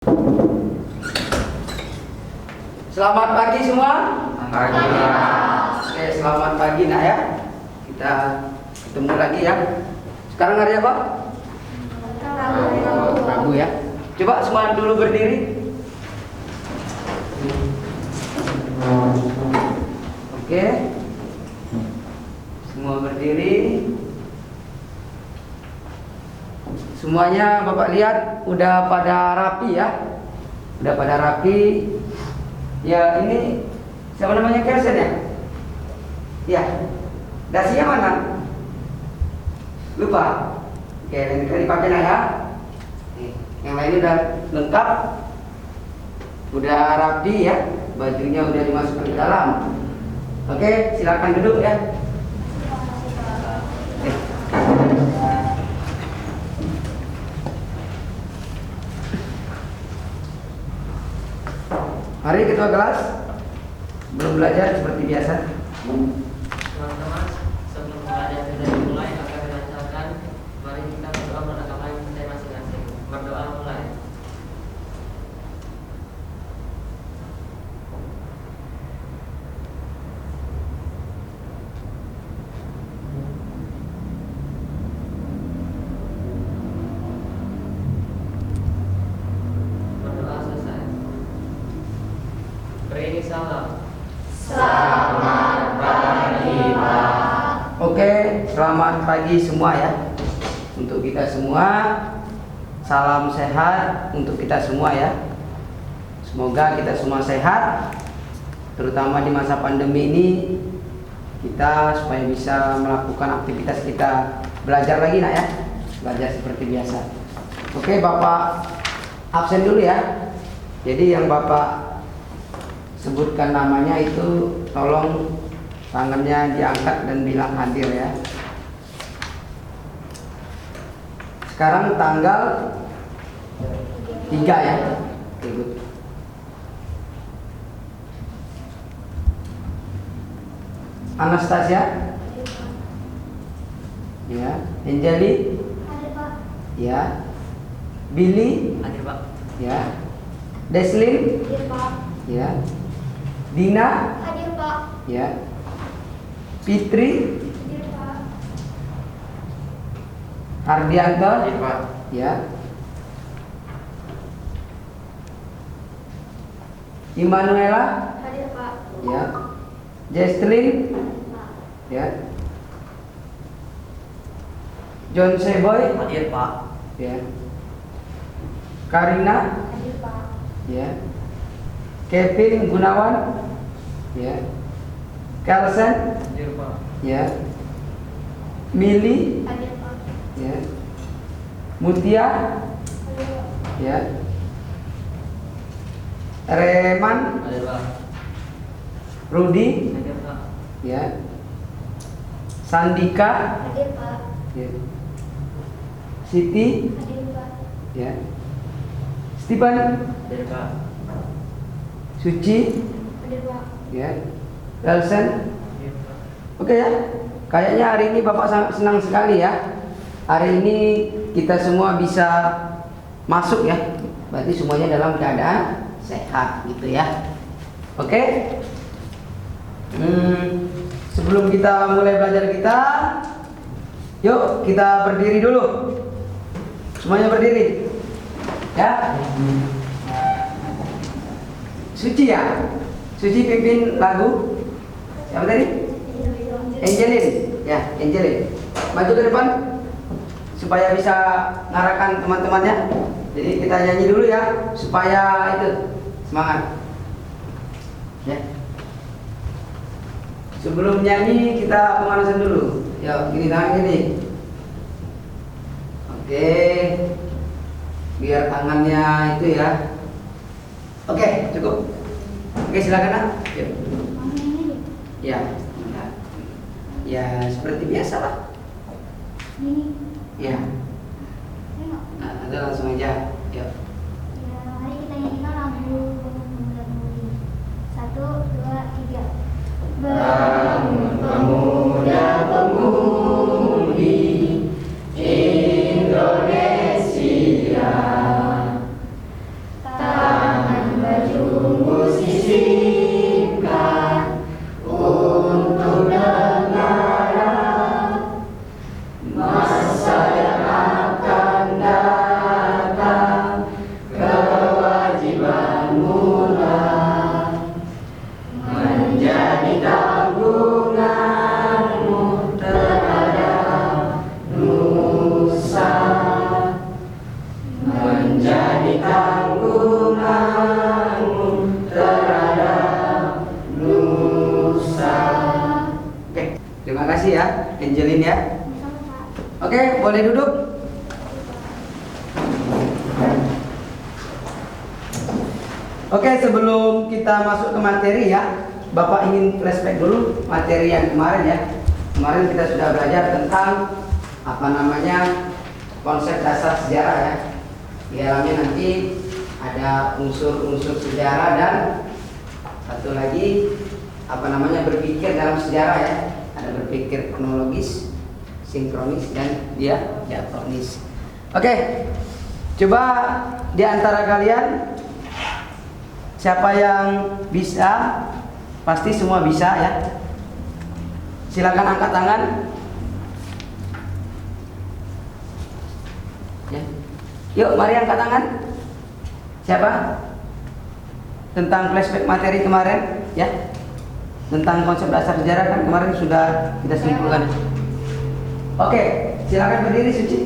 Selamat pagi semua. Pagi. Oke, selamat pagi nak ya. Kita ketemu lagi ya. Sekarang hari apa? Rabu ya. Coba semua dulu berdiri. Oke. Semua berdiri. Semuanya Bapak lihat udah pada rapi ya. Udah pada rapi. Ya, ini siapa namanya, Kelsen ya? Ya. Dasinya mana? Lupa. Oke, yang kita dipakai nah ya. Yang lain udah lengkap. Udah rapi ya. Bajunya udah dimasukkan ke dalam. Oke, silakan duduk ya. Mari ketua kelas belum belajar seperti biasa. Teman-teman, sebelum belajar sudah dimulai akan dilancarkan. Mari kita berdoa menegakkan kita masing-masing. Berdoa mulai. Berdoa selesai. Beri salam. Oke, selamat pagi semua ya. Untuk kita semua, salam sehat untuk kita semua ya. Semoga kita semua sehat, terutama di masa pandemi ini, kita supaya bisa melakukan aktivitas kita belajar lagi nak ya. Belajar seperti biasa. Oke, Bapak absen dulu ya. Jadi yang Bapak sebutkan namanya itu tolong tangannya diangkat dan bilang hadir ya. Sekarang tanggal 3 ya. Good. Anastasia? Ya. Angeli? Ya. Billy? Hadir, Pak. Ya. Deslin? Ya. Dina? Hadir Pak. Ya. Fitri? Hadir Pak. Ardianto? Pak. Ya. Immanuela? Hadir Pak. Ya. Jestlyn? Pak. Ya. John Seboy? Hadir, Pak. Ya. Karina? Hadir Pak. Ya. Kevin Gunawan? Ya. Kelsen? Hadir, Pak. Ya. Mili? Hadir Pak. Ya. Mutia? Hadir Pak. Ya. Reman? Hadir, Pak. Rudi? Hadir, Pak. Ya. Sandika? Hadir Pak. Ya. Siti? Hadir Pak. Ya. Stephen? Hadir, Pak. Suci? Hadir Pak. Ya. Elsen? Hadir, Pak. Oke ya. Kayaknya hari ini Bapak sangat senang sekali ya. Hari ini kita semua bisa masuk ya. Berarti semuanya dalam keadaan sehat gitu ya. Oke. Sebelum kita mulai belajar kita, yuk kita berdiri dulu. Semuanya berdiri. Ya. Suci ya. Suci pimpin lagu. Siapa tadi? Angelin. Ya, Angelin. Maju ke depan supaya bisa ngarahkan teman-temannya. Jadi kita nyanyi dulu ya supaya itu semangat. Ya. Sebelum nyanyi kita pemanasan dulu. Ya, gini tangan gini. Oke. Biar tangannya itu ya. Oke, cukup. Oke, silakan nak. Yuk. Ya. Ya, seperti biasa lah. Ini. Ya. Tengok. Nah, ada langsung aja. Yuk. Ya, mari kita nyanyikan lagu Pemuda Pemudi. 1, 2, 3. Bangun pemuda pemudi Indonesia. Angelin ya. Sama, Pak. Oke, boleh duduk. Oke, sebelum kita masuk ke materi ya, Bapak ingin flashback dulu materi yang kemarin ya. Kemarin kita sudah belajar tentang apa namanya konsep dasar sejarah ya. Di dalamnya nanti ada unsur-unsur sejarah dan satu lagi apa namanya berpikir dalam sejarah ya. Ada berpikir kronologis, sinkronis dan diakronis. Oke, coba di antara kalian siapa yang bisa? Pasti semua bisa ya. Silakan angkat tangan. Ya. Yuk, mari angkat tangan. Siapa? Tentang flashback materi kemarin, ya. Tentang konsep dasar sejarah kan kemarin sudah kita simpulkan. Oke, silakan berdiri Suci.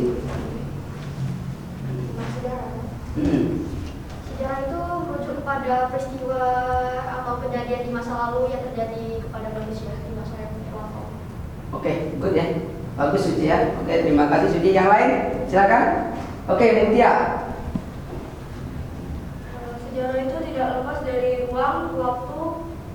Sejarah itu merujuk pada peristiwa atau kejadian di masa lalu yang terjadi kepada manusia di masa yang lampau. Oke, good ya. Bagus Suci ya. Oke, terima kasih Suci. Yang lain, silakan. Oke, Mutia. Sejarah itu tidak lepas dari ruang, waktu,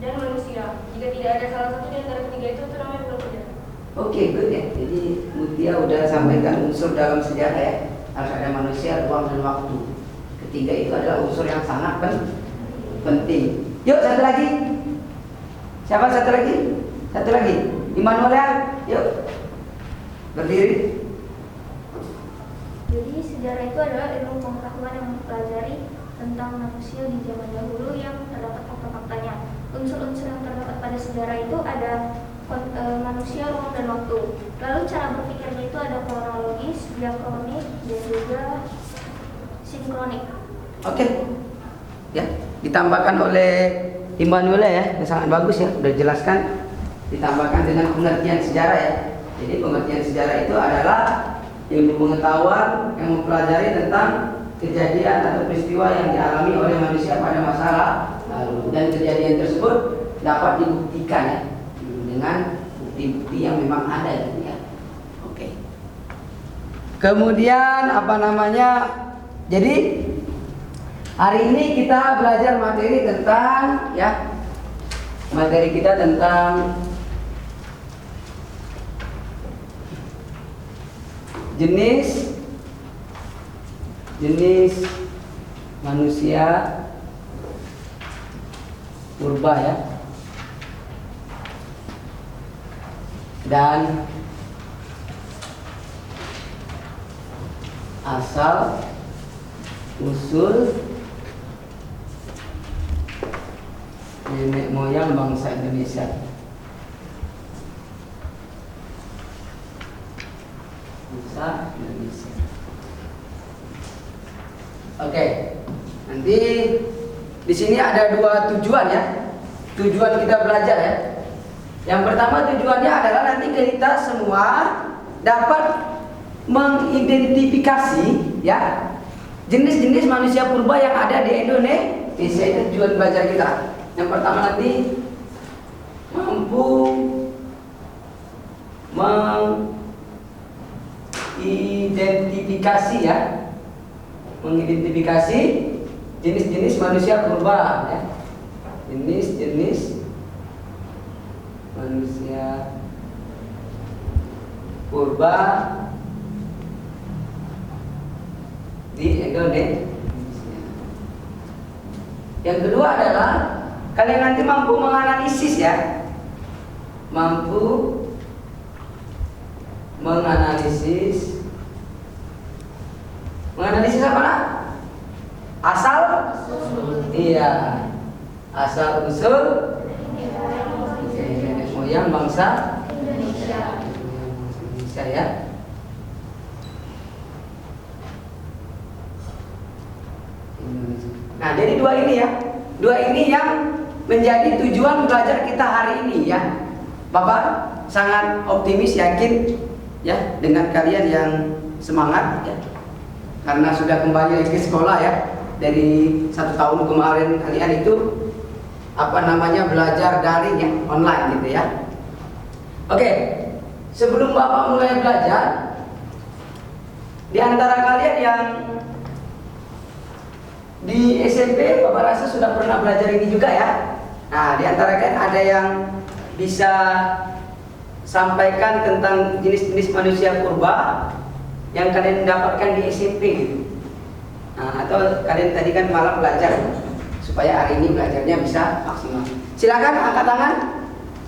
dan manusia. Jika tidak ada salah satu di antara ketiga itu namanya bukan sejarah. Oke, good ya. Jadi Mutia udah sampaikan unsur dalam sejarah ya. Harus ada manusia, ruang, dan waktu. Ketiga itu adalah unsur yang sangat penting. Yuk, satu lagi. Siapa satu lagi? Satu lagi. Immanuel ya. Yuk. Berdiri. Jadi sejarah itu adalah ilmu pengetahuan yang mempelajari tentang manusia di zaman dahulu yang terdapat fakta-faktanya. Unsur-unsur yang terdapat pada sejarah itu ada manusia, ruang, dan waktu. Lalu cara berpikirnya itu ada kronologis, diakronik, dan juga sinkronik. Oke. Ya, ditambahkan oleh Immanuel ya, yang sangat bagus ya, udah jelaskan. Ditambahkan dengan pengertian sejarah ya. Jadi pengertian sejarah itu adalah ilmu pengetahuan yang mempelajari tentang kejadian atau peristiwa yang dialami oleh manusia pada masa lalu, dan kejadian tersebut dapat dibuktikan ya, dengan bukti-bukti yang memang ada gitu ya. Oke. Kemudian apa namanya? Jadi hari ini kita belajar materi tentang ya, materi kita tentang jenis manusia purba ya, dan asal usul nenek moyang bangsa Indonesia. Bangsa Indonesia. Oke, nanti di sini ada dua tujuan ya. Tujuan kita belajar ya. Yang pertama tujuannya adalah nanti kita semua dapat mengidentifikasi ya jenis-jenis manusia purba yang ada di Indonesia. Itu tujuan belajar kita. Yang pertama nanti mampu mengidentifikasi ya, mengidentifikasi jenis-jenis manusia purba ya. Jenis-jenis manusia purba di Indonesia. Yang kedua adalah kalian nanti mampu menganalisis ya, mampu menganalisis apa nak? Asal iya, asal usul nenek moyang bangsa Indonesia ya. Nah, jadi dua ini yang menjadi tujuan belajar kita hari ini ya. Bapak sangat optimis, yakin ya dengan kalian yang semangat ya, karena sudah kembali lagi ke sekolah ya. Dari 1 tahun kemarin kalian itu belajar daring ya, online gitu ya. Oke, sebelum Bapak mulai belajar, di antara kalian yang di SMP Bapak rasa sudah pernah belajar ini juga ya. Nah, di antara kalian ada yang bisa sampaikan tentang jenis-jenis manusia purba yang kalian dapatkan di SMP gitu. Nah, atau kalian tadi kan malam belajar supaya hari ini belajarnya bisa maksimal. Silakan angkat tangan.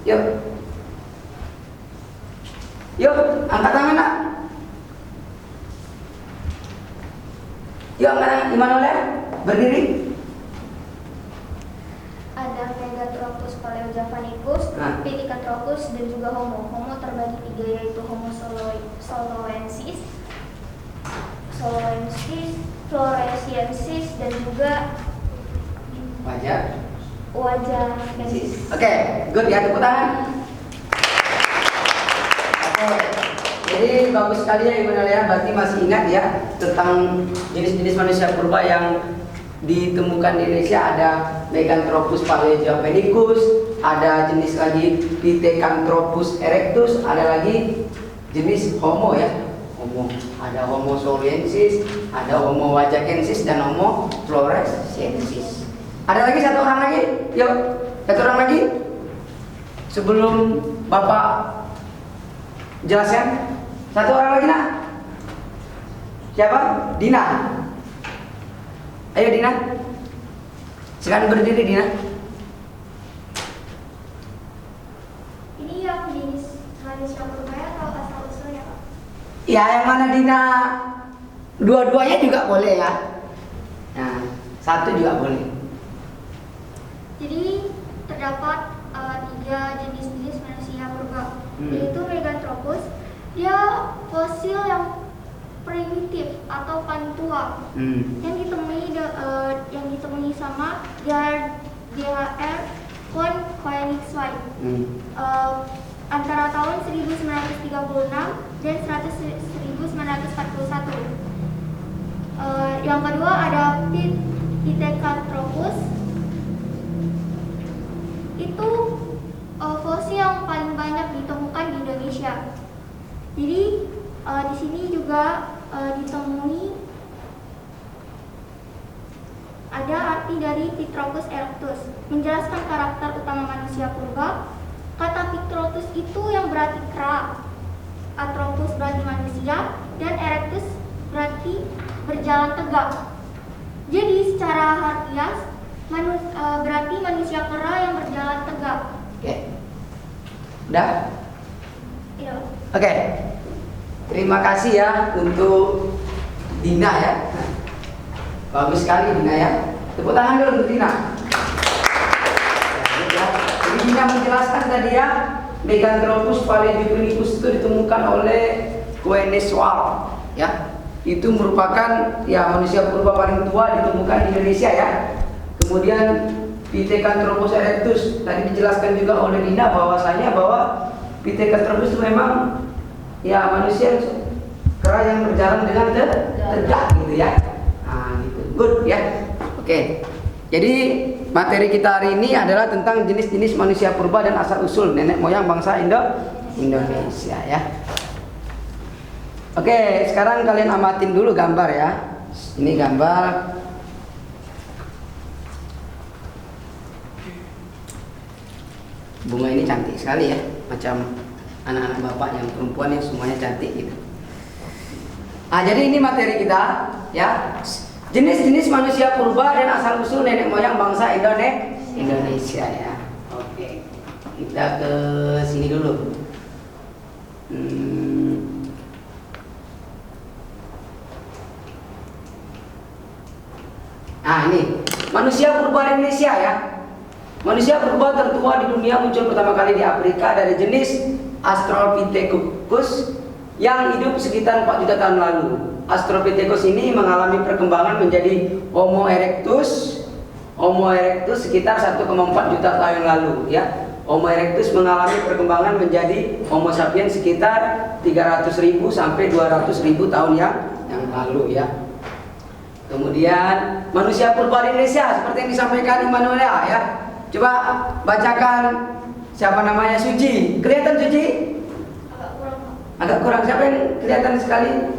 Yuk. Yuk, angkat tangan nak. Yuk, angkat tangan. Immanuel, berdiri. Ada Megatropus paleojavanicus, Nah. Pithecanthropus, dan juga Homo. Homo terbagi tiga, yaitu Homo soloensis, floresiensis, dan juga wajahensis. Oke, good ya, tepuk tangan. Oke, jadi bagus sekali ya Immanuel ya, berarti masih ingat ya tentang jenis-jenis manusia purba yang ditemukan di Indonesia. Ada Meganthropus paleojavanicus, ada jenis lagi Pithecanthropus erectus, ada lagi jenis Homo ya. Homo, ada Homo soloensis, ada Homo wajahensis, dan Homo floresiensis. Ada lagi satu orang lagi, yuk satu orang lagi sebelum Bapak jelaskan. Satu orang lagi nak. Siapa? Dina. Ayo Dina, silakan berdiri Dina. Ini yang jenis manusia purba atau asal usulnya, Pak? Ya, yang mana Dina? Dua-duanya juga boleh ya. Nah, satu juga boleh. Jadi terdapat tiga jenis manusia purba, yaitu Meganthropus. Dia fosil yang primitif atau paling tua, yang ditemui sama DHR von Koenigsweg antara tahun 1936 dan 1941. Yang kedua ada Pithecanthropus. Itu fosil yang paling banyak ditemukan di Indonesia. Jadi di sini juga ditemui ada arti dari Pithecanthropus erectus, menjelaskan karakter utama manusia purba. Kata Pithecanthropus itu yang berarti kera, Arthropus berarti manusia, dan erectus berarti berjalan tegak. Jadi secara harfiah berarti manusia kera yang berjalan tegak. Oke. Udah? Iya. Oke. Terima kasih ya untuk Dina ya. Bagus sekali Dina ya. Tepuk tangan dulu untuk Dina. Ya. Jadi Dina menjelaskan tadi ya, Meganthropus paleojavanicus itu ditemukan oleh Koenigsweg ya. Itu merupakan ya manusia purba paling tua ditemukan di Indonesia ya. Kemudian Pithecanthropus erectus tadi dijelaskan juga oleh Dina bahwasanya bahwa Pithecanthropus itu memang ya manusia kera yang berjalan dengan tegak gitu ya. Nah, gitu. Good ya. Oke. Jadi materi kita hari ini adalah tentang jenis-jenis manusia purba dan asal usul nenek moyang bangsa Indonesia ya. Oke, sekarang kalian amatin dulu gambar ya. Ini gambar bunga, ini cantik sekali ya, macam anak-anak bapak yang perempuan yang semuanya cantik gitu. Nah, jadi ini materi kita ya, jenis-jenis manusia purba dan asal usul nenek moyang bangsa Indonesia ya. Oke, kita ke sini dulu. Nah, ini manusia purba Indonesia ya. Manusia purba tertua di dunia muncul pertama kali di Afrika dari jenis Australopithecus yang hidup sekitar 4 juta tahun lalu. Australopithecus ini mengalami perkembangan menjadi Homo erectus. Homo erectus sekitar 1,4 juta tahun lalu ya. Homo erectus mengalami perkembangan menjadi Homo sapiens sekitar 300.000 sampai 200.000 tahun yang lalu ya. Kemudian manusia purba di Indonesia seperti yang disampaikan Immanuel ya. Coba bacakan siapa namanya, Suji. Kelihatan Suji? Agak kurang Agak kurang, siapa yang kelihatan sekali?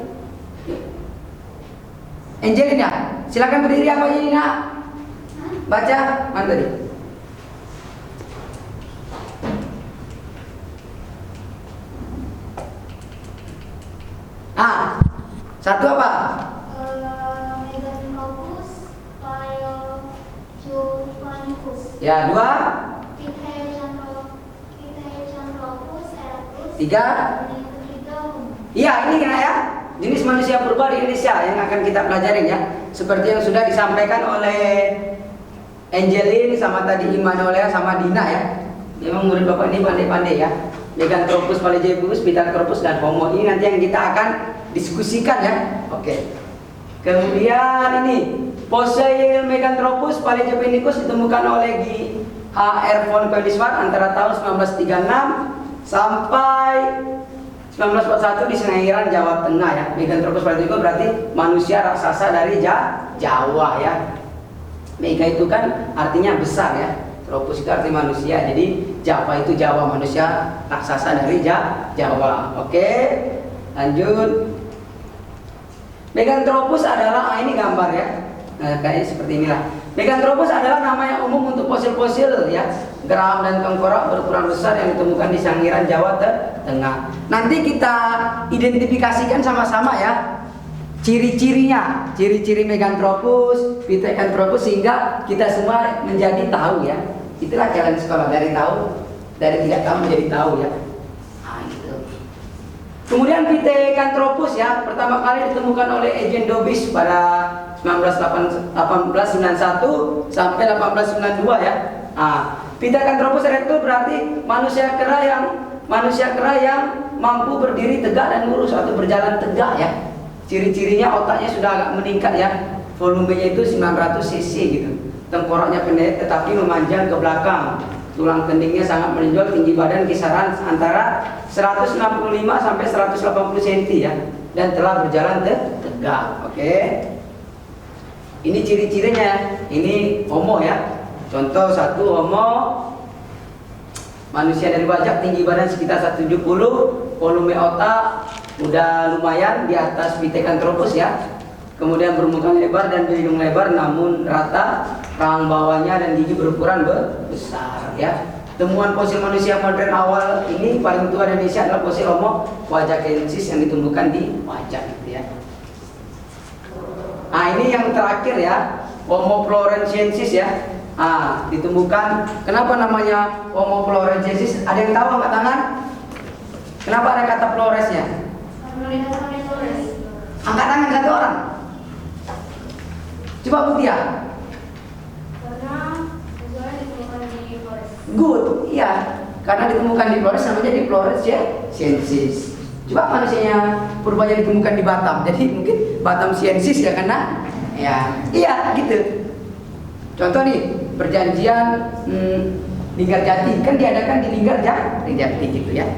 Angelina, silakan berdiri. Apa Angelina? Baca, mana tadi? Satu apa? Meganthropus paleojuvanicus. Ya, dua. Pithecanthropus erectus. Tiga. Dan yang ketiga homo. Iya, ini kan ya, jenis manusia purba di Indonesia yang akan kita pelajarin ya. Seperti yang sudah disampaikan oleh Angelin sama tadi Immanuel sama Dina ya. Memang murid Bapak ini pandai-pandai ya. Meganthropus paleojuvanicus, Pithecanthropus dan Homo ini nanti yang kita akan diskusikan ya. Oke. Kemudian ini fosil Meganthropus paleojuvanicus ditemukan oleh G.H.R. von Koenigswarth antara tahun 1936 sampai 1941 di Sengiran, Jawa Tengah ya. Meganthropus paleojuvanicus berarti manusia raksasa dari Jawa ya. Mega itu kan artinya besar ya. Tropus itu arti manusia. Jadi Java itu Jawa, manusia raksasa dari Jawa. Oke. Lanjut. Meganthropus adalah ini gambar ya. Kayaknya seperti inilah. Meganthropus adalah nama yang umum untuk fosil-fosil ya, geram dan tengkorak berukuran besar yang ditemukan di Sangiran, Jawa Tengah. Nanti kita identifikasikan sama-sama ya ciri-cirinya, ciri-ciri Meganthropus, Pithecanthropus sehingga kita semua menjadi tahu ya. Itulah jalan sekolah, dari tahu, dari tidak tahu menjadi tahu ya. Kemudian Pithecanthropus ya, pertama kali ditemukan oleh Eugene Dobis pada 1891 sampai 1892 ya. Pithecanthropus erectus berarti manusia kera yang mampu berdiri tegak dan lurus atau berjalan tegak ya. Ciri-cirinya otaknya sudah agak meningkat ya. Volumenya itu 900 cc gitu. Tengkoraknya pendek tetapi memanjang ke belakang. Tulang kendingnya sangat menonjol, tinggi badan kisaran antara 165 sampai 180 cm ya, dan telah berjalan tegak. Oke. Ini ciri-cirinya. Ini Homo ya. Contoh satu Homo, manusia dari wajah, tinggi badan sekitar 170, volume otak udah lumayan di atas Pithecanthropus ya. Kemudian bermuka lebar dan hidung lebar namun rata, rahang bawahnya dan gigi berukuran besar ya. Temuan fosil manusia modern awal ini paling tua di Indonesia adalah fosil Homo wajakensis yang ditemukan di Wajak gitu ya. Ini yang terakhir ya, Homo floresiensis ya. Ditemukan. Kenapa namanya Homo floresiensis? Ada yang tahu angkat tangan? Kenapa ada kata floresnya? Angkat tangan satu orang. Coba bukti ya. Karena fosilnya ditemukan di Flores. Good, iya. Karena ditemukan di Flores namanya di floresiensis. Coba manusianya purbanya ditemukan di Batam, jadi mungkin Batam siensis ya karena ya, iya gitu. Contoh nih perjanjian Linggarjati kan diadakan di Linggarjati gitu ya.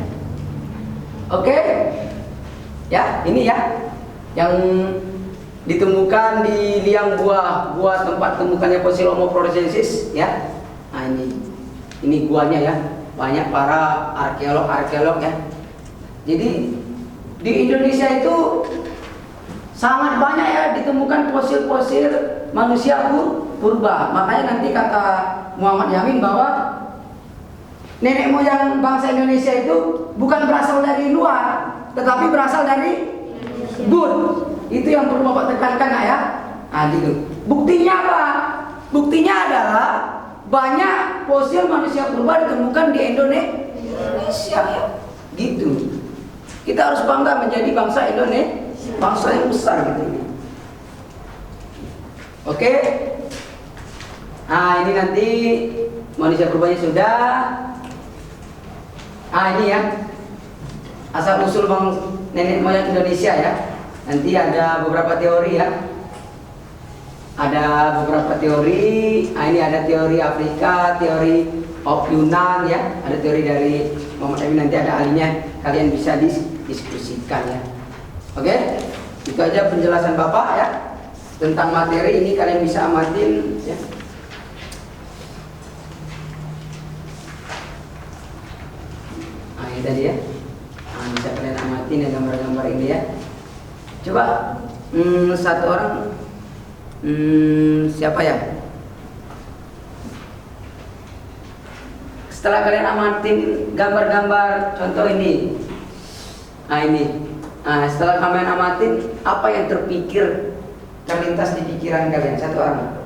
Oke, ya ini ya yang ditemukan di liang gua tempat temukannya fosil Homo floresiensis ya. Ini guanya ya, banyak para arkeolog ya. Jadi di Indonesia itu sangat banyak ya ditemukan fosil-fosil manusia purba. Makanya nanti kata Muhammad Yamin bahwa nenek moyang bangsa Indonesia itu bukan berasal dari luar, tetapi berasal dari Good. Itu yang perlu Bapak tekankan ya. Gitu. Buktinya apa? Buktinya adalah banyak fosil manusia purba ditemukan di Indonesia ya. Gitu. Kita harus bangga menjadi bangsa Indonesia, bangsa yang besar gitu. Oke. Ini nanti manusia purbanya sudah. Ini ya. Asal usul nenek moyang Indonesia ya. Nanti ada beberapa teori ya. Ada beberapa teori. Ini ada teori Afrika, teori Yunan ya. Ada teori dari Muhammad Yamin, nanti ada ahlinya. Kalian bisa diskusikan ya. Oke? Itu aja penjelasan Bapak ya tentang materi ini, kalian bisa amatin ya. Ini tadi ya. Bisa kalian amati. ini gambar-gambar ini ya. Coba satu orang, siapa ya? Setelah kalian amatin gambar-gambar contoh ini, setelah kalian amatin, apa yang terlintas di pikiran kalian? Satu orang,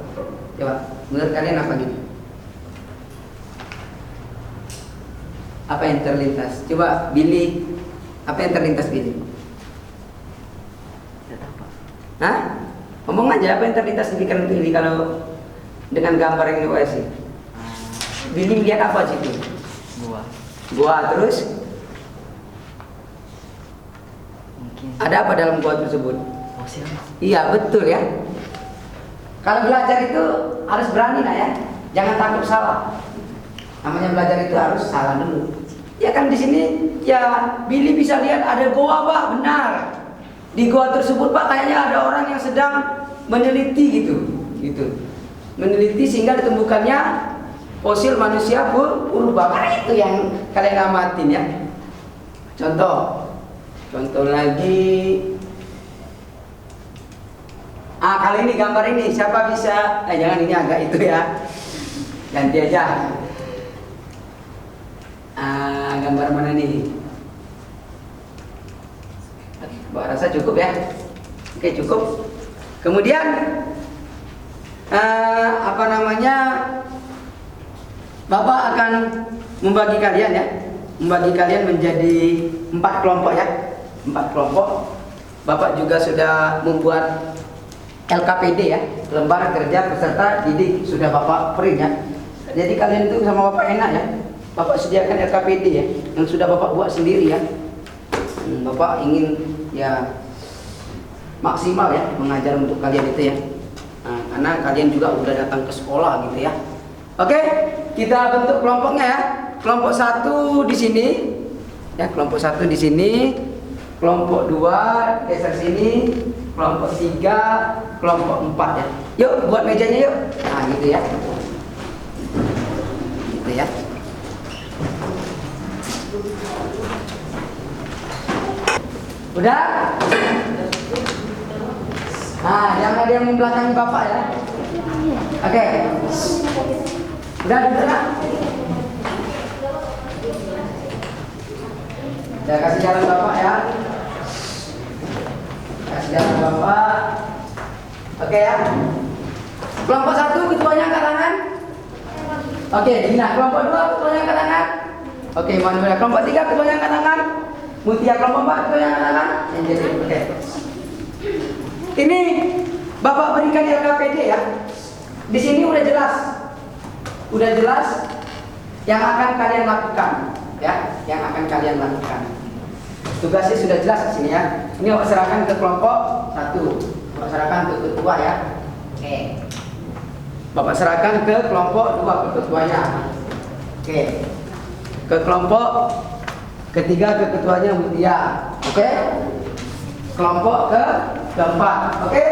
coba. Menurut kalian apa gitu? Apa yang terlintas? Coba Billy, apa yang terlintas Billy? Hah? Ngomong aja apa yang terlintas di pikiran Billy kalau dengan gambar yang dikasih. Billy lihat apa situ? Gua terus? Mungkin Ada apa dalam gua tersebut? fosil. Iya betul ya. Kalau belajar itu harus berani nak ya, jangan takut salah. Namanya belajar itu harus salah dulu. Ya kan di sini ya Billy bisa lihat ada goa Pak, benar. Di goa tersebut Pak kayaknya ada orang yang sedang meneliti gitu. Meneliti sehingga ditemukannya fosil manusia purba. Karena itu yang kalian amatin ya. Contoh lagi. Kali ini gambar ini siapa bisa? Jangan ini agak itu ya. Ganti aja. Gambar mana nih? Mbak rasa cukup ya? Oke cukup. Kemudian Bapak akan membagi kalian ya, menjadi 4 kelompok ya, 4 kelompok. Bapak juga sudah membuat LKPD ya, lembar kerja peserta didik, sudah Bapak print ya. Jadi kalian itu sama Bapak enak ya. Bapak sediakan LKPD ya, yang sudah Bapak buat sendiri ya. Bapak ingin ya maksimal ya mengajar untuk kalian itu ya. Karena kalian juga udah datang ke sekolah gitu ya. Oke, kita bentuk kelompoknya ya. Kelompok 1 di sini, ya kelompok 1 di sini, kelompok 2 geser sini, kelompok 3, kelompok 4 ya. Yuk buat mejanya yuk. Gitu ya. Gitu ya. Udah? Jangan ada yang membelakangi Bapak ya. Oke. Udah? Udah kasih jalan Bapak ya. Kasih jalan Bapak. Oke ya. Kelompok 1 ketuanya angkat tangan. Oke, Dina. Kelompok 2 ketuanya angkat tangan. Oke, Manuel. Kelompok 3 ketuanya angkat tangan. Mutia kelompok 4 ketuanya angkat tangan. Oke. Ini Bapak berikan LKPD ya. Di sini udah jelas yang akan kalian lakukan ya, yang akan kalian lakukan. Tugasnya sudah jelas di sini ya. Ini Bapak serahkan ke kelompok 1. Bapak serahkan ke ketua ya. Oke. Bapak serahkan ke kelompok 2 ke ketuanya. Oke. Ke kelompok ketiga ke ketuanya Mutia. Oke. Kelompok keempat. Oke.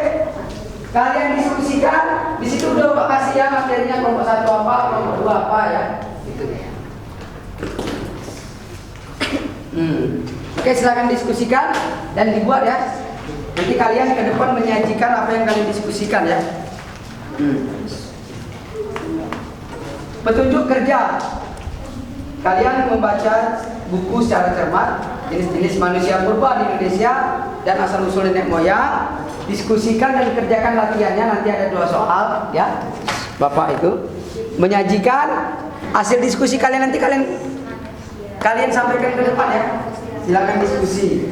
Kalian diskusikan. Di situ udah Bapak kasih ya materinya, kelompok 1 apa, kelompok 2 apa ya. Gitu. Oke, silakan diskusikan dan dibuat ya. Nanti kalian ke depan menyajikan apa yang kalian diskusikan ya. Petunjuk kerja. Kalian membaca buku secara cermat, jenis-jenis manusia purba di Indonesia dan asal-usul nenek moyang. Diskusikan dan kerjakan latihannya. Nanti ada 2 soal ya. Bapak itu menyajikan hasil diskusi kalian, nanti kalian sampaikan ke depan ya. Silakan diskusi.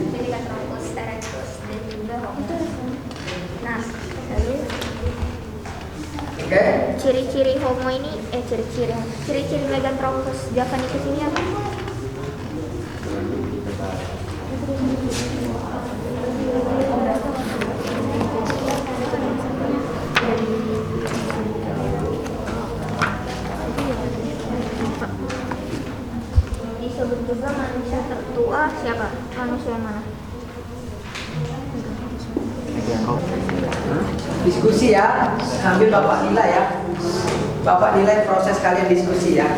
Oke. Ciri-ciri homo ini, ciri-ciri Meganthropus javanicus ini apa? Disebut juga manusia tertua siapa? Manusia yang mana? Diskusi ya, sambil Bapak nilai ya. Bapak nilai proses kalian diskusi ya.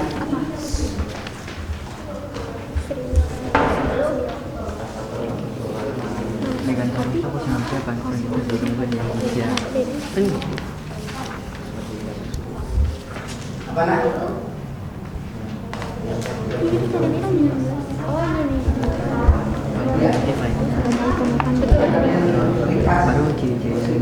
aku sampai pantai itu berubah di Indonesia. Apa nak? Ya. Baru ciri-ciri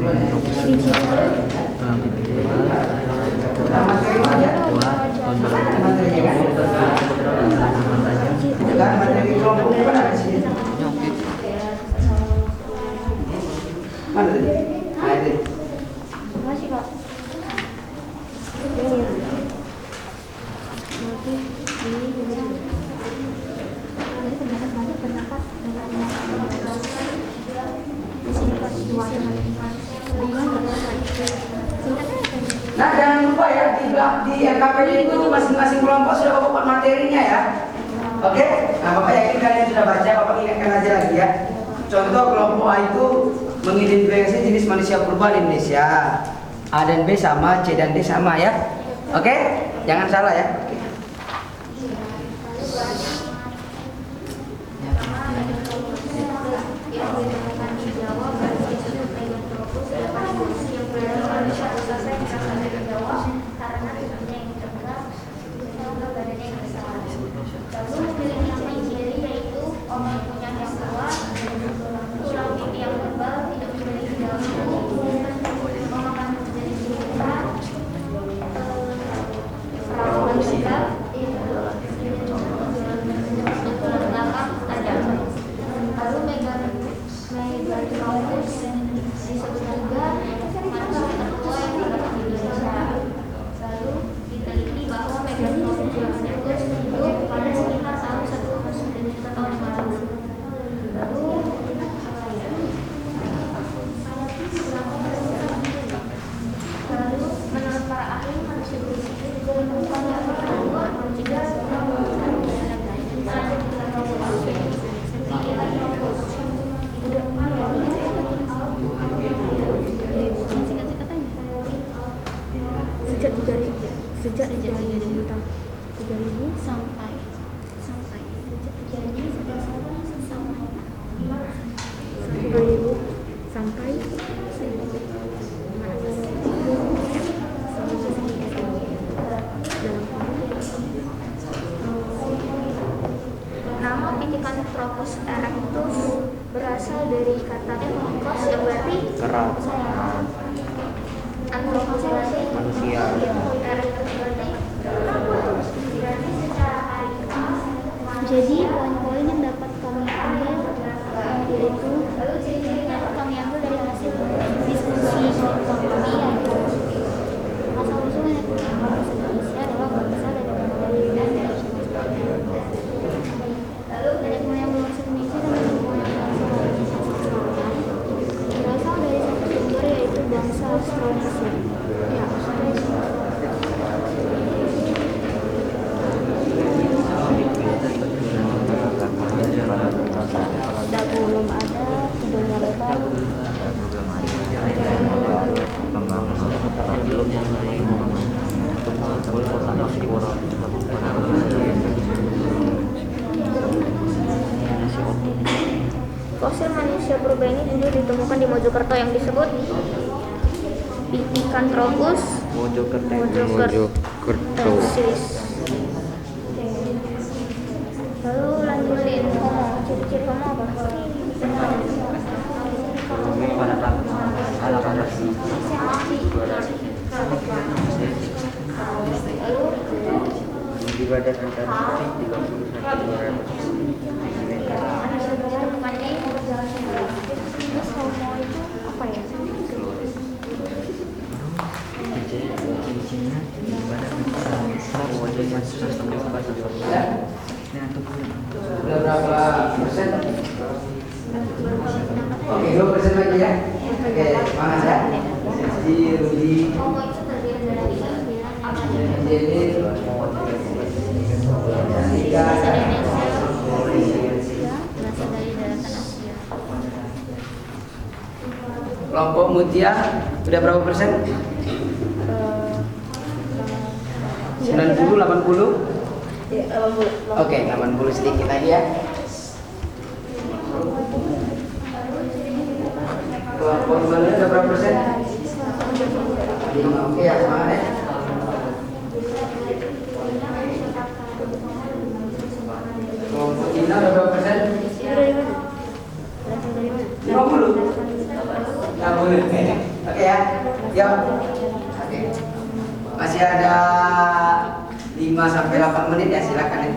Materi kelompok mana di sini? Mana tadi? Nah, ini. Masih Pak. Nah, jangan lupa ya di LKPD itu masing-masing kelompok sudah buat materinya ya. Oke? Nah, Bapak yakin kalian sudah baca, Bapak ingatkan aja lagi ya. Contoh kelompok A itu mengidentifikasi jenis manusia purba di Indonesia. A dan B sama, C dan D sama ya. Oke? Jangan salah ya. Sejak dari bintang 3000 sampai sejak terjadi sampai 1000 sampai 1000. Nama Pithecanthropus erectus berasal dari kata anthropos yang berarti Kerak. anthropos berarti Manusia. erectus berarti secara harfiah. Jadi poin-poin yang dapat kami ambil yaitu kami ambil dari hasil diskusi kami yaitu asal usul bangsa Indonesia adalah bangsa dari pemerintahan dan dari kemudian bangsa Indonesia dan dari kemudian bangsa berasal dari satu sumber yaitu bangsa Austronesia. Ya, belum ada hidungnya lebar. Fosil manusia purba ini dulu ditemukan di Mojokerto yang disebut Pithecanthropus mojokertensis. Lalu lanjutin homo. Ciri-ciri homo apa? Ibadat antara 30 Terus homo itu apa ya? ciri-cirinya ibadat Sudah berapa persen? Oke, 2% lagi ya. Oke, semangat ya. Jadi Rudi, Homo itu terdiri dari Jenny, Jessica, berasal dari daratan Asia. kelompok Mutia sudah berapa persen? 90, 80? Oke, 80 sedikit lagi ya. Kelompok Immanuel ada berapa persen? 5. Oke ya, semangat ya. Kelompok Cina ada berapa persen? 50. Nggak boleh. Oke ya. Yuk. Oke. Masih ada 5 sampai 8 menit ya, silakan ya.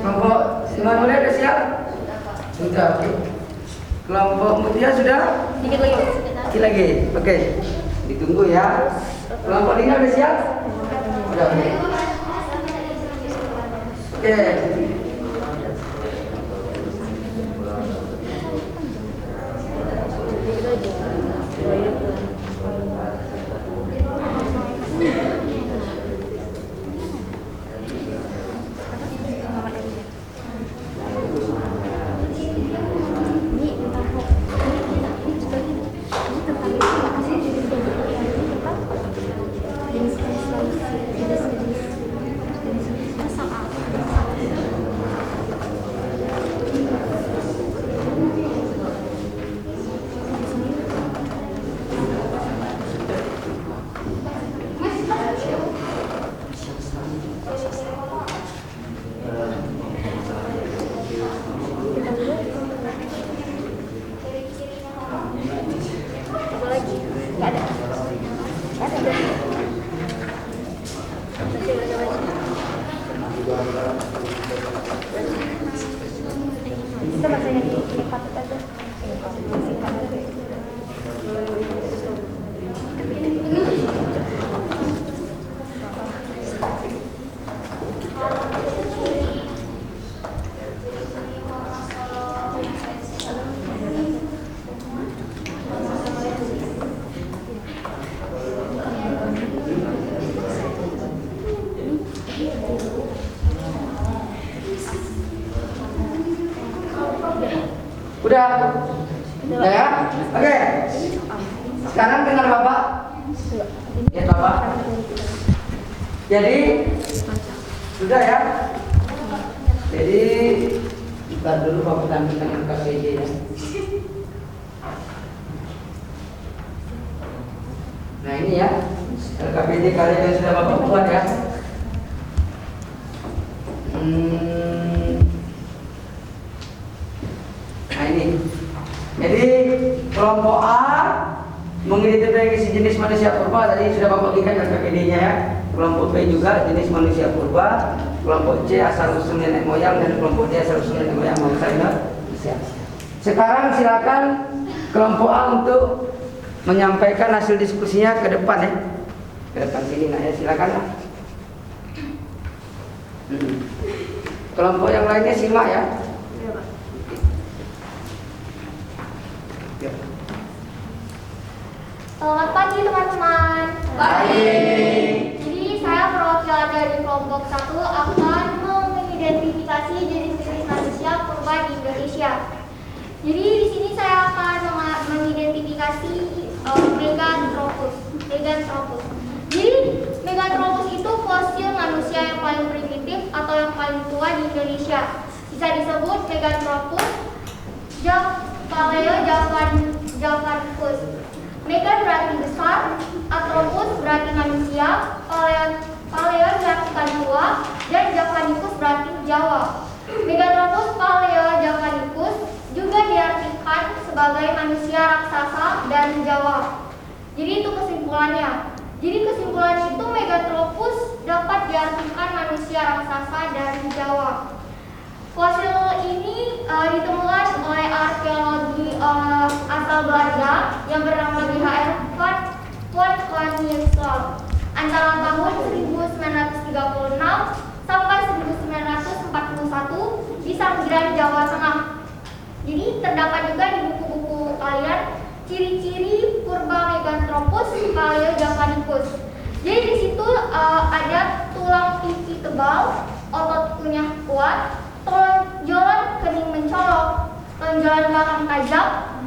Kelompok Immanuel sudah siap? Sudah, oke. Kelompok Mutia sudah? Dikit lagi. Dikit lagi, oke. Ditunggu ya. Kelompok Lina sudah siap? Sudah, oke. Oke. Udah? Udah ya? Oke. Sekarang dengar Bapak. Ya Bapak. Jadi sudah ya. Jadi kita dulu Bapak tampilkan KPJ ya. Nah ini ya LKPD kalian yang sudah Bapak buat ya. Nah ini. Jadi kelompok A mengidentifikasi jenis manusia purba, tadi sudah Bapak bagikan LKPD-nya ya. Kelompok B juga jenis manusia purba. Kelompok C asal usul nenek moyang, dan kelompok D asal usul nenek moyang bangsa Indonesia. Sekarang silakan kelompok A untuk menyampaikan hasil diskusinya ke depan ya. Ke depan sini nah ya, silakan lah. Kelompok yang lainnya simak ya. Selamat pagi teman-teman. Pagi. Jadi saya perwakilan dari kelompok 1 akan mengidentifikasi jenis-jenis manusia purba di Indonesia. Jadi di sini saya akan mengidentifikasi Meganthropus. Jadi Meganthropus itu fosil manusia yang paling primitif atau yang paling tua di Indonesia. Bisa disebut Meganthropus Paleojavanicus. Megan berarti besar, Anthropus berarti manusia, Paleo berarti tua, dan Javanicus berarti Jawa. Meganthropus Paleojavanicus juga diartikan sebagai manusia raksasa dari Jawa. Jadi itu kesimpulannya. Jadi kesimpulannya itu Meganthropus dapat diartikan manusia raksasa dari Jawa. Fosil ini ditemukan oleh arkeologi asal Belanda yang bernama H.R. van Nieuwsel antara tahun 1936 sampai 1941 di Samgiran, Jawa Tengah. Jadi terdapat juga di buku-buku kalian ciri-ciri purba Meganthropus Paleojavanicus. Jadi di situ ada tulang pipi tebal, otot kunyah kuat, tonjolan kening mencolok, tonjolan belakang tajam,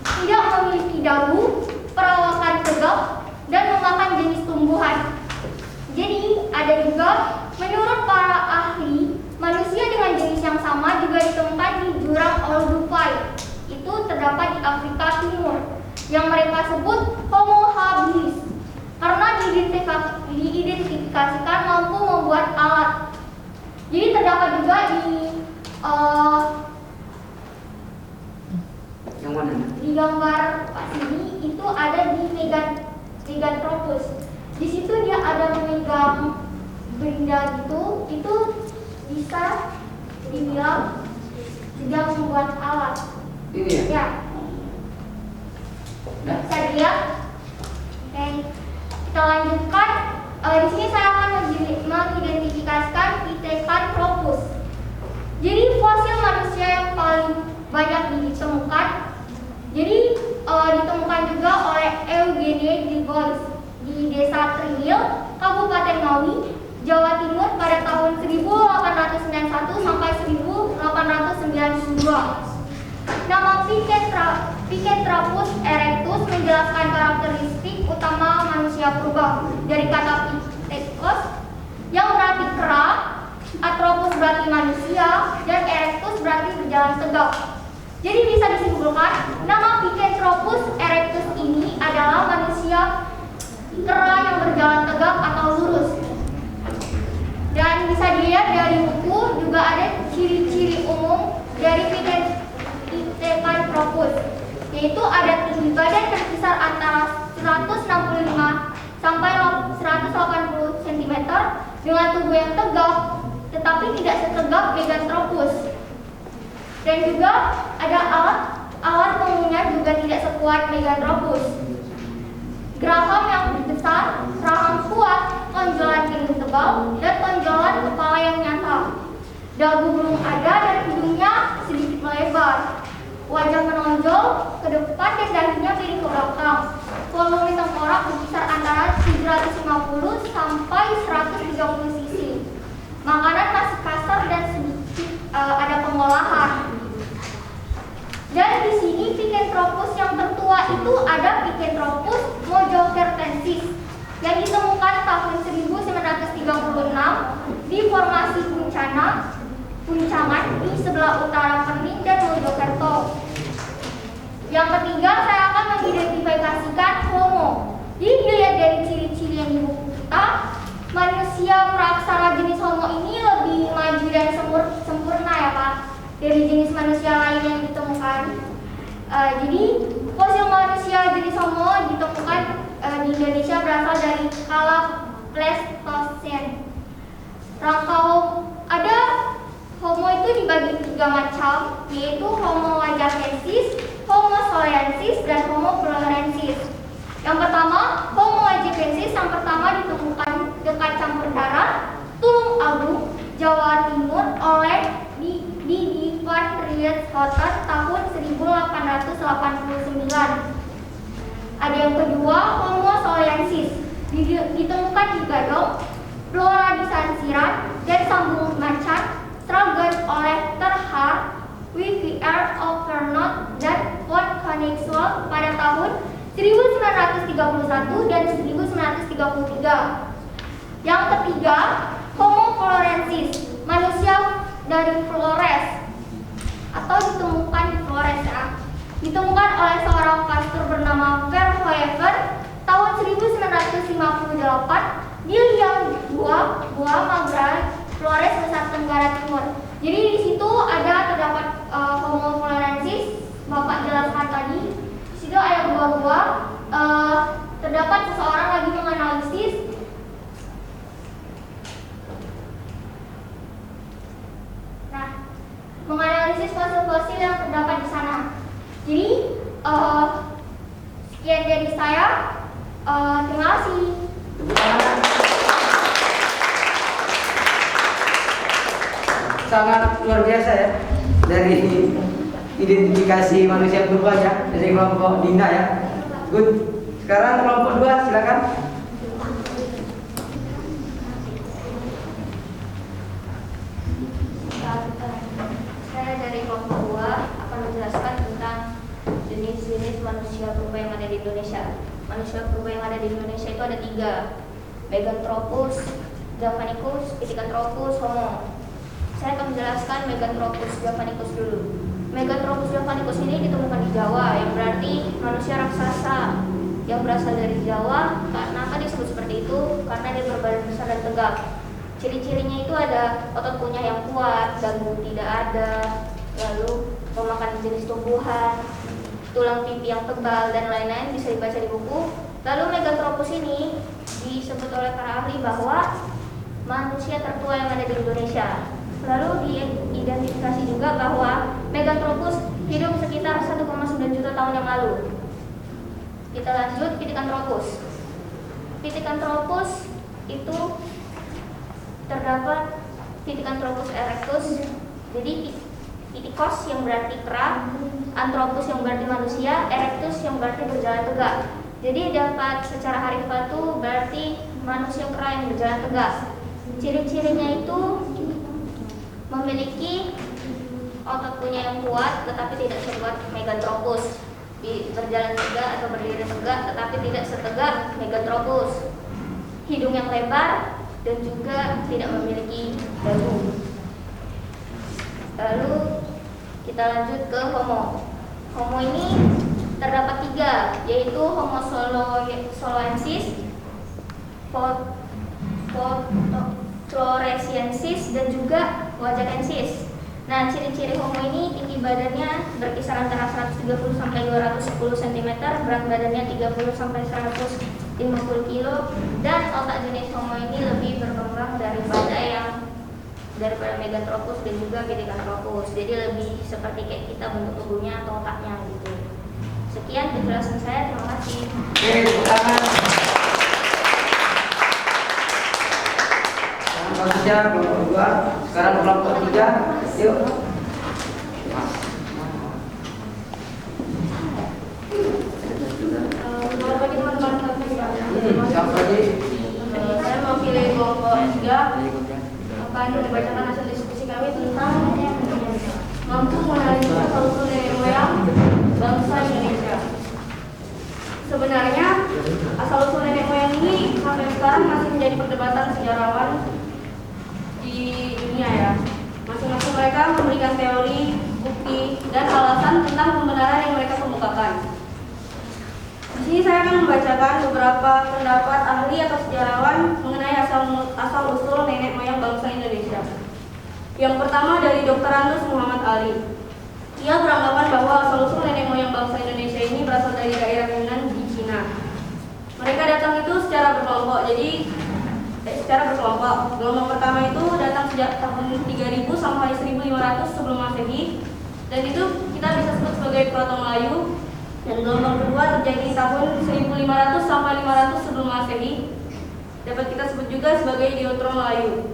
tidak memiliki dagu, perawakan tegap, dan memakan jenis tumbuhan. Jadi ada juga menurut para ahli, manusia dengan jenis yang sama juga ditemukan di jurang Olduvai. Itu terdapat di Afrika Timur, yang mereka sebut Homo habilis, karena diidentifikasikan mampu membuat alat. Jadi terdapat juga Yang mana? di gambar Pak sini itu ada di Meganthropus. Di situ dia ada memegang benda gitu, itu bisa dibilang sedang membuat alat. Ini ya? Ya. Nah. Bisa dilihat. Oke, kita lanjutkan. Di sini saya akan mengidentifikasikan Pithecanthropus. Jadi fosil manusia yang paling banyak ditemukan. Jadi ditemukan juga oleh Eugene Dubois di Desa Trinil, Kabupaten Ngawi, Jawa Timur pada tahun 1891 sampai 1892. Nama Pithecanthropus erectus menjelaskan karakteristik utama manusia purba dari kata Pithekos yang berarti kera, Anthropus berarti manusia, dan erectus berarti berjalan tegak. Jadi bisa disimpulkan nama Pithecanthropus erectus ini adalah manusia kera yang berjalan tegak atau lurus. Dan bisa dilihat dari buku juga ada ciri-ciri umum dari Pithecanthropus, yaitu ada tinggi badan berkisar antara 165 sampai 180 cm dengan tubuh yang tegak, tetapi tidak setegak Meganthropus. Dan juga ada alat pengunyah juga tidak sekuat Meganthropus. Geraham yang besar, rahang kuat, tonjolan kening tebal, dan tonjolan kepala yang nyata. Dagu belum ada dan hidungnya sedikit melebar. Wajah menonjol ke depan dan dahinya miring ke belakang. Volume tengkorak berkisar antara 750 sampai 130 cc. Makanan masih kasar dan sedikit ada pengolahan. Dan Pithecanthropus yang tertua itu ada Pithecanthropus mojocertensis yang ditemukan tahun 1936 di formasi Puncangan di sebelah utara Kening dan Mojokerto. Yang ketiga, saya akan mengidentifikasikan Homo. Jadi dilihat dari ciri-ciri yang di buku kita, manusia praksara jenis Homo ini lebih maju dan sempurna ya Pak dari jenis manusia lain yang ditemukan. Jadi fosil manusia jenis Homo ditemukan di Indonesia berasal dari kala Pleistocene. Ada Homo itu dibagi 3 macam, yaitu Homo wajakensis, Homo solensis, dan Homo florensis. Yang pertama, Homo wajakensis yang pertama ditemukan dekat campur darat Tulung Agung, Jawa Timur oleh di Van Rietschoten tahun 1889. Ada yang kedua, Homo solensis ditemukan di Gadong, Flora di Sansiran, dan Sambung Macan, Stragen oleh Terhar, WVR, Overnote, dan von Koenigswald pada tahun 1931 dan 1933. Yang ketiga, Homo florensis, manusia dari Flores atau ditemukan di Flores ya. Ditemukan oleh seorang pastor bernama Verhoeven tahun 1958 di Liang Gua Magrai, Flores, Nusa Tenggara Timur. Jadi di situ terdapat Homo florensis, Bapak jelaskan tadi. Di situ ada gua-gua, terdapat seseorang lagi menganalisis fosil-fosil yang terdapat di sana. Jadi sekian dari saya. Terima kasih. Sangat luar biasa ya dari identifikasi manusia purba ya dari kelompok Dina ya. Good. Sekarang kelompok 2 silakan. Saya dari kelompok 2 akan menjelaskan tentang jenis-jenis manusia purba yang ada di Indonesia. Manusia purba yang ada di Indonesia itu ada 3: Meganthropus, Javanicus, Pithecanthropus, Homo. Saya akan menjelaskan Meganthropus javanicus dulu. Meganthropus javanicus ini ditemukan di Jawa, yang berarti manusia raksasa yang berasal dari Jawa. Kenapa disebut seperti itu? Karena dia berbadan besar dan tegak. Ciri-cirinya itu ada otot punya yang kuat, dagu tidak ada, lalu memakan jenis tumbuhan, tulang pipi yang tebal, dan lain-lain, bisa dibaca di buku. Lalu Meganthropus ini disebut oleh para ahli bahwa manusia tertua yang ada di Indonesia. Lalu diidentifikasi juga bahwa Meganthropus hidup sekitar 1,9 juta tahun yang lalu. Kita lanjut, Pithecanthropus. Pithecanthropus itu terdapat Pithecanthropus erectus, jadi Pithecanthropus yang berarti kera, Anthropus yang berarti manusia, Erectus yang berarti berjalan tegak. Jadi dapat secara harfiah itu berarti manusia kera yang berjalan tegak. Ciri-cirinya itu memiliki otot punya yang kuat tetapi tidak sekuat Meganthropus, berjalan tegak atau berdiri tegak tetapi tidak setegak Meganthropus, hidung yang lebar dan juga tidak memiliki dagu. Lalu kita lanjut ke Homo. Homo ini terdapat 3, yaitu Homo soloensis, floresiensis, dan juga wajakensis. Nah, ciri-ciri Homo ini tinggi badannya berkisar antara 130 sampai 210 cm, berat badannya 30 sampai 150 kg, dan otak jenis Homo ini lebih berkembang daripada Meganthropus dan juga Pithecanthropus. Jadi lebih seperti kayak kita bentuk tubuhnya atau otaknya gitu. Sekian penjelasan saya, terima kasih. Oke, tepuk tangan. Bagus ya kelompok 2. Sekarang kelompok 3. Yuk. Selamat pagi teman-teman. Selamat pagi. Saya mewakili kelompok 3 akan membacakan hasil diskusi kami tentang mampu menganalisa struktur nenek moyang bangsa Indonesia. Sebenarnya asal-usul nenek moyang ini sampai sekarang masih menjadi perdebatan sejarawan di dunia ya. Masing-masing mereka memberikan teori, bukti, dan alasan tentang pembenaran yang mereka kemukakan. Di sini saya akan membacakan beberapa pendapat ahli atau sejarawan mengenai asal-usul nenek moyang bangsa Indonesia. Yang pertama dari Dr. Andes Muhammad Ali. Ia beranggapan bahwa asal-usul nenek moyang bangsa Indonesia ini berasal dari daerah Yunan di Cina. Mereka datang itu secara berkelompok. Secara berkelompok. Gelombang pertama itu datang sejak tahun 3000 sampai 1500 sebelum Masehi, dan itu kita bisa sebut sebagai Proto Melayu. Dan gelombang kedua terjadi tahun 1500 sampai 500 sebelum Masehi. Dapat kita sebut juga sebagai Deutero Melayu.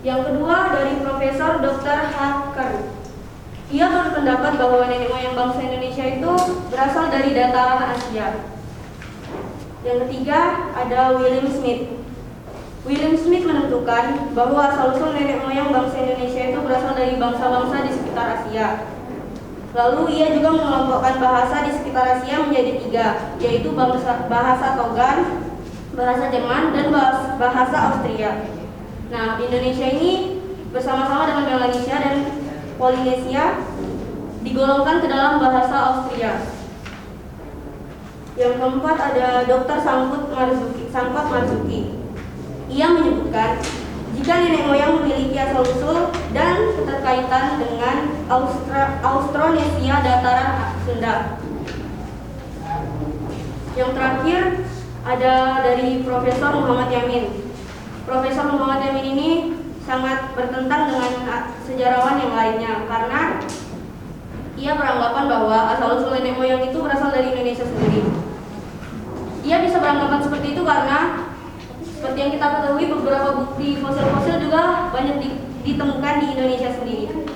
Yang kedua dari Profesor Dr. Hacker. Ia berpendapat bahwa nenek moyang bangsa Indonesia itu berasal dari dataran Asia. Yang ketiga ada William Smith. William Smith menentukan bahwa asal-usul nenek moyang bangsa Indonesia itu berasal dari bangsa-bangsa di sekitar Asia. Lalu ia juga mengelompokkan bahasa di sekitar Asia menjadi 3, yaitu bahasa Togan, bahasa Jerman, dan bahasa Austria. Nah, Indonesia ini bersama-sama dengan Melanesia dan Polinesia digolongkan ke dalam bahasa Austria. Yang keempat ada Dr. Sangkot Marzuki. Ia menyebutkan jika nenek moyang memiliki asal-usul dan keterkaitan dengan Austronesia dataran Sunda. Yang terakhir ada dari Profesor Muhammad Yamin. Profesor Muhammad Yamin ini sangat bertentang dengan sejarawan yang lainnya karena ia beranggapan bahwa asal-usul nenek moyang itu berasal dari Indonesia sendiri. Ia bisa beranggapan seperti itu karena seperti yang kita ketahui, beberapa bukti fosil-fosil juga banyak ditemukan di Indonesia sendiri.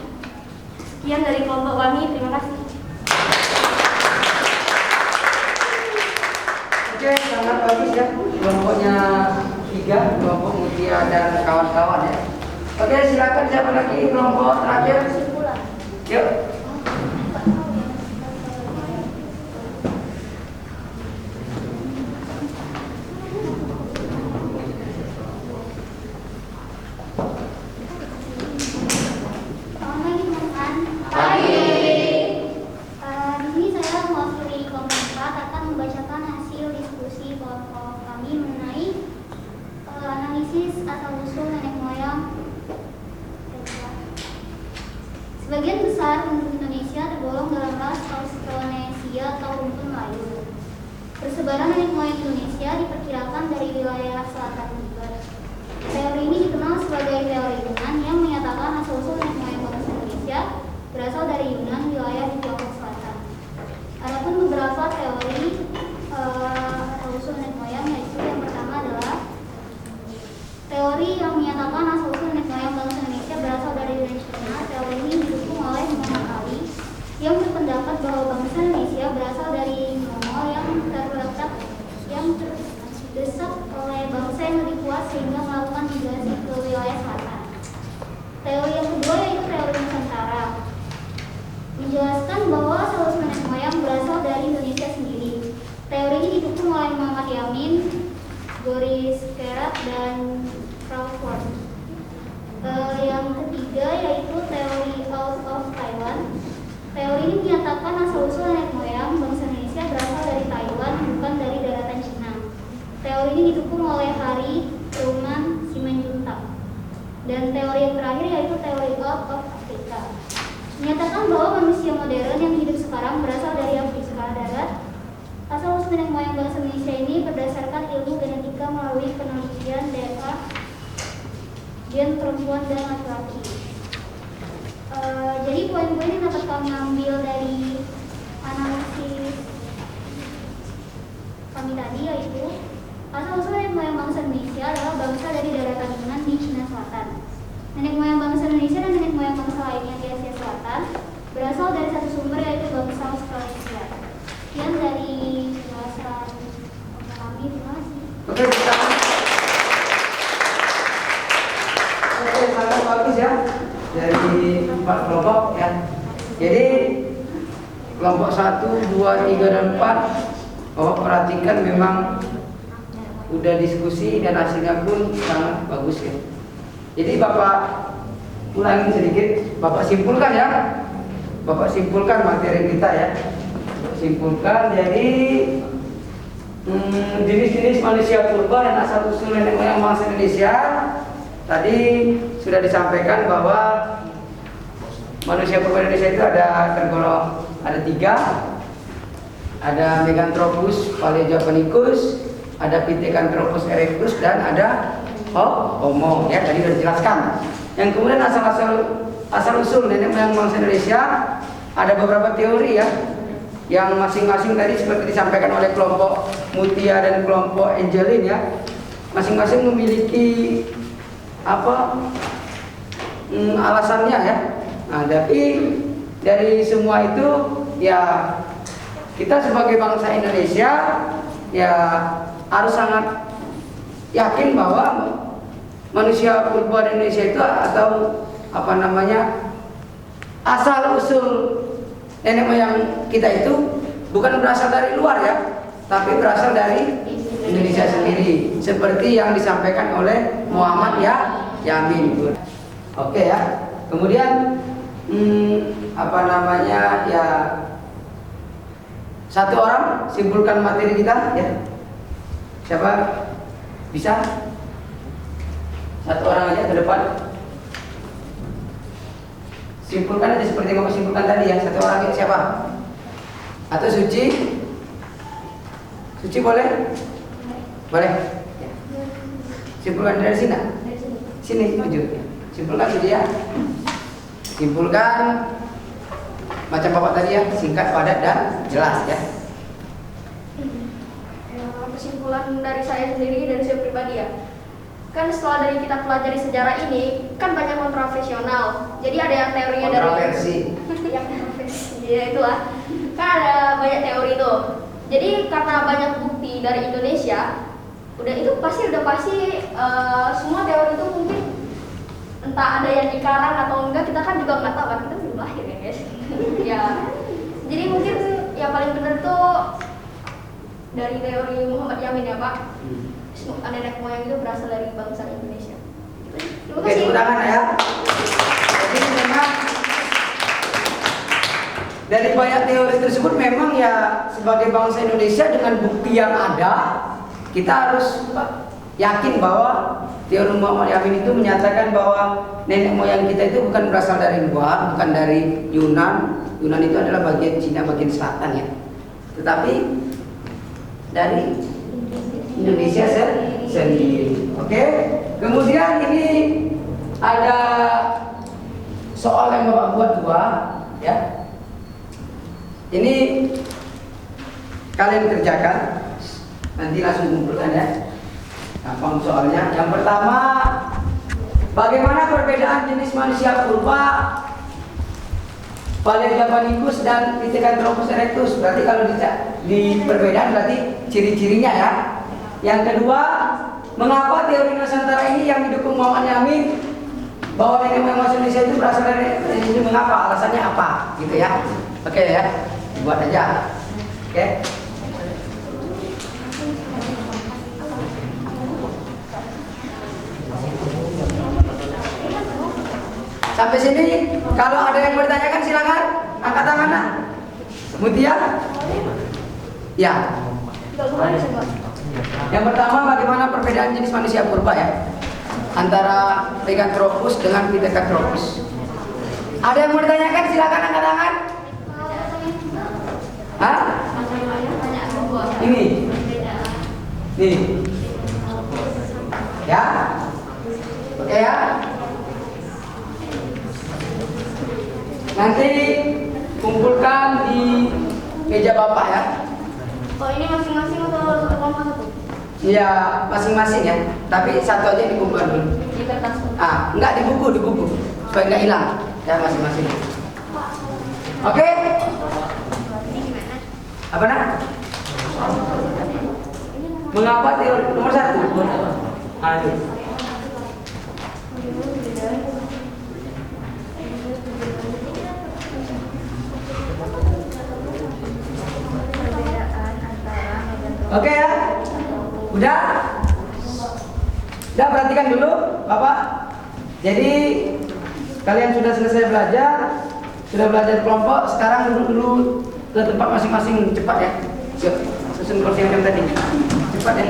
Sekian dari kelompok kami, terima kasih. Oke, sangat bagus ya. Kelompoknya 3, kelompok Mutia dan kawan-kawan ya. Oke, silakan siapa lagi kelompok terakhir? Yuk. Sebagian besar penduduk Indonesia tergolong dalam ras Austronesia atau rumpun Melayu. Persebaran nenek moyang Indonesia diperkirakan dari wilayah selatan Tibet. Teori ini dikenal sebagai teori Yunan yang menyatakan asal-usul nenek moyang bangsa Indonesia berasal dari Yunan, wilayah di Tiongkok Selatan. Adapun beberapa teori asal-usul nenek moyang, yaitu yang pertama adalah teori yang menyatakan asal-usul nenek moyang bangsa Indonesia berasal dari Yunan Cina. Teori ini didukung oleh Muhammad Ali yang berpendapat bahwa bangsa Indonesia berasal dari Mongol yang terdesak oleh bangsa yang lebih kuat sehingga melakukan migrasi ke wilayah selatan. Teori yang kedua yaitu teori Nusantara, menjelaskan bahwa asal-usul nenek moyang berasal dari Indonesia sendiri. Teori ini didukung oleh Muhammad Yamin, Boris Kerat, dan Crawford. Yang ketiga yaitu teori Out of Taiwan. Teori ini menyatakan asal-usul nenek moyang bangsa Indonesia berasal dari Taiwan, bukan dari daratan Cina. Teori ini didukung oleh Hari, Truman, Simanjuntak. Dan teori yang terakhir yaitu teori Out of Africa, menyatakan bahwa manusia modern yang hidup sekarang berasal dari Afrika Darat. Asal-usul nenek moyang bangsa Indonesia ini berdasarkan ilmu genetika melalui penelitian DNA gen perempuan dan laki-laki. Jadi poin-poin yang dapat kami ambil dari analisis kami tadi yaitu asal-usul nenek moyang bangsa Indonesia adalah bangsa dari daratan Yunan di Cina Selatan. Nenek moyang bangsa Indonesia dan nenek moyang bangsa lainnya di Asia Selatan berasal dari satu sumber yaitu bangsa Australasia. Sekian dari penjelasan kami, terima kasih. Oke, sangat bagus ya dari 4 kelompok ya. Jadi kelompok 1, 2, 3, dan 4. Oh, perhatikan memang udah diskusi dan hasilnya pun sangat bagus ya. Jadi Bapak ulangi sedikit, Bapak simpulkan ya. Bapak simpulkan materi kita ya. Simpulkan jadi jenis-jenis manusia purba dan asal usul nenek moyang bangsa Indonesia. Tadi sudah disampaikan bahwa manusia purba Indonesia itu ada tergolong ada 3. Ada Meganthropus paleojapanicus, ada Pithecanthropus erectus, dan ada Homo ya, tadi sudah dijelaskan. Yang kemudian asal usul nenek moyang bangsa Indonesia ada beberapa teori ya, yang masing-masing tadi seperti disampaikan oleh kelompok Mutia dan kelompok Angelin ya, masing-masing memiliki alasannya ya. Nah, tapi dari semua itu ya kita sebagai bangsa Indonesia ya harus sangat yakin bahwa manusia purba Indonesia itu atau asal usul nenek moyang kita itu bukan berasal dari luar ya, tapi berasal dari Indonesia sendiri, seperti yang disampaikan oleh Muhammad Yamin. Oke ya. Kemudian ya, satu orang simpulkan materi kita ya. Siapa bisa? Satu orang aja ke depan. Simpulkan aja seperti yang Bapak simpulkan tadi ya. Satu orang itu siapa? Atau Suci? Suci boleh? Boleh? Ya. Simpulkan dari sini. Sini maju. Simpulkan Suci ya. Simpulkan macam Bapak tadi ya, singkat, padat, dan jelas ya. Kesimpulan dari saya sendiri, dari saya pribadi ya, kan setelah dari kita pelajari sejarah ini kan banyak kontroversial. Jadi ada yang teorinya kontroversi. Yang kontroversi ya itulah, kan ada banyak teori itu. Jadi karena banyak bukti dari Indonesia, udah pasti semua teori itu mungkin entah ada yang dikarang atau enggak, kita kan juga nggak tahu kan, kita belum lahir ya guys. Ya, jadi mungkin yang paling benar tuh dari teori Muhammad Yamin ya Pak. Nenek moyang itu berasal dari bangsa Indonesia. Oke, tepuk tangan ya. Jadi memang dari banyak teori tersebut memang ya sebagai bangsa Indonesia dengan bukti yang ada, kita harus yakin bahwa teori Muhammad Yamin itu menyatakan bahwa nenek moyang kita itu bukan berasal dari luar, bukan dari Yunan. Yunan itu adalah bagian Cina, bagian selatan ya. Tetapi dari Indonesia sendiri. Oke. Kemudian ini ada soal yang Bapak buat 2 ya. Ini kalian kerjakan. Nanti langsung kumpulkan ya. Gampang soalnya. Yang pertama, bagaimana perbedaan jenis manusia purba Paleojapanicus dan Pithecanthropus erectus? Berarti kalau di perbedaan berarti ciri-cirinya ya. Yang kedua, mengapa teori Nusantara ini yang didukung Muhammad Yamin bahwa nenek moyang bangsa Indonesia itu berasal dari ini, mengapa? Alasannya apa? Gitu ya. Oke ya. Buat aja. Oke. Sampai sini, kalau ada yang bertanyakan silakan angkat tangan. Mutia? Ya. Yang pertama, bagaimana perbedaan jenis manusia purba ya antara Pithecanthropus dengan Pithecanthropus? Ada yang mau ditanyakan silakan angkat tangan. Hah? Ini. Nih. Ya. Oke ya. Nanti kumpulkan di meja Bapak ya. Oh ini masing-masing atau satu kelompok satu? Iya, masing-masing ya. Tapi satu aja dikumpulkan dulu. Di kertas. Enggak di buku. Supaya enggak hilang. Ya masing-masing. Oke? Apa nak? Mengapa teori nomor 1? Ayo. Oke ya? Udah? Udah, perhatikan dulu Bapak. Jadi kalian sudah selesai belajar, sudah belajar kelompok, sekarang duduk dulu ke tempat masing-masing, cepat ya. Siap, susun kursi yang tadi. Cepat ya.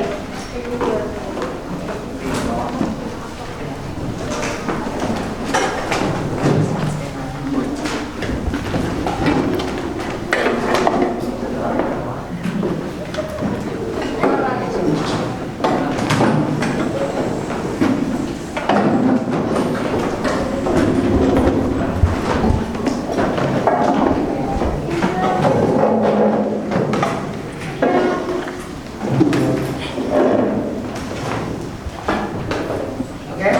Oke.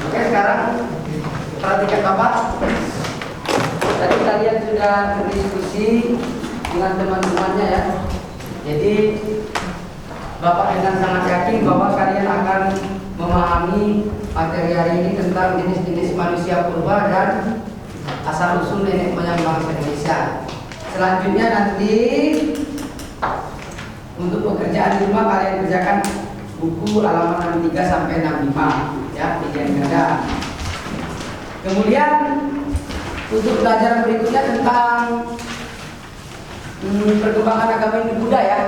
Oke, sekarang perhatikan Bapak. Tadi kalian sudah berdiskusi dengan teman-temannya ya. Jadi Bapak dengan sangat yakin bahwa kalian akan memahami materi hari ini tentang jenis-jenis manusia purba dan asal-usul nenek moyang bangsa Indonesia. Selanjutnya nanti untuk pekerjaan di rumah kalian kerjakan buku halaman 63 sampai 65 ya, pilihan ganda. Kemudian untuk pelajaran berikutnya tentang perkembangan agama Hindu-Buddha ya,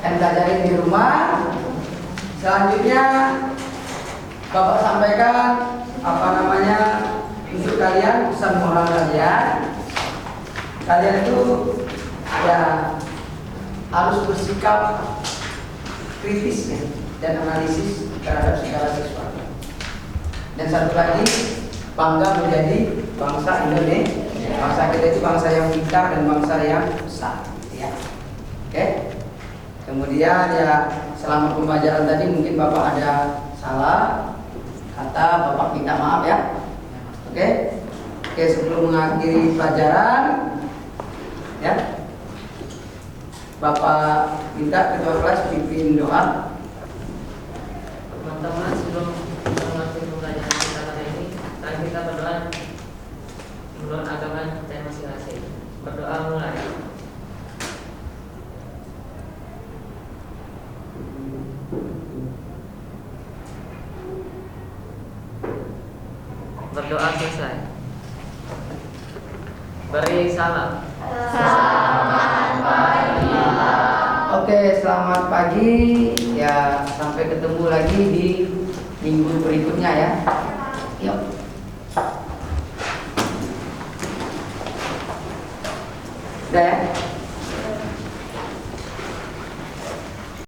kalian pelajarin di rumah. Selanjutnya Bapak sampaikan untuk kalian pesan moral kalian. Kalian itu ya harus bersikap kritis ya, dan analisis terhadap segala sesuatu. Dan satu lagi, bangga menjadi bangsa Indonesia. Bangsa kita itu bangsa yang pintar dan bangsa yang besar ya. Oke. Kemudian ya selama pembelajaran tadi mungkin Bapak ada salah kata, Bapak minta maaf ya. Oke. Oke, sebelum mengakhiri pelajaran ya, Bapak minta ketua kelas pimpin doa. Teman-teman, sebelum mengakhiri pembelajaran kita hari ini, mari kita berdoa menurut agama kita masing-masing. Berdoa mulai. Berdoa selesai. Beri salam. Oke, selamat pagi. Ya, sampai ketemu lagi di minggu berikutnya ya. Yuk. Udah ya?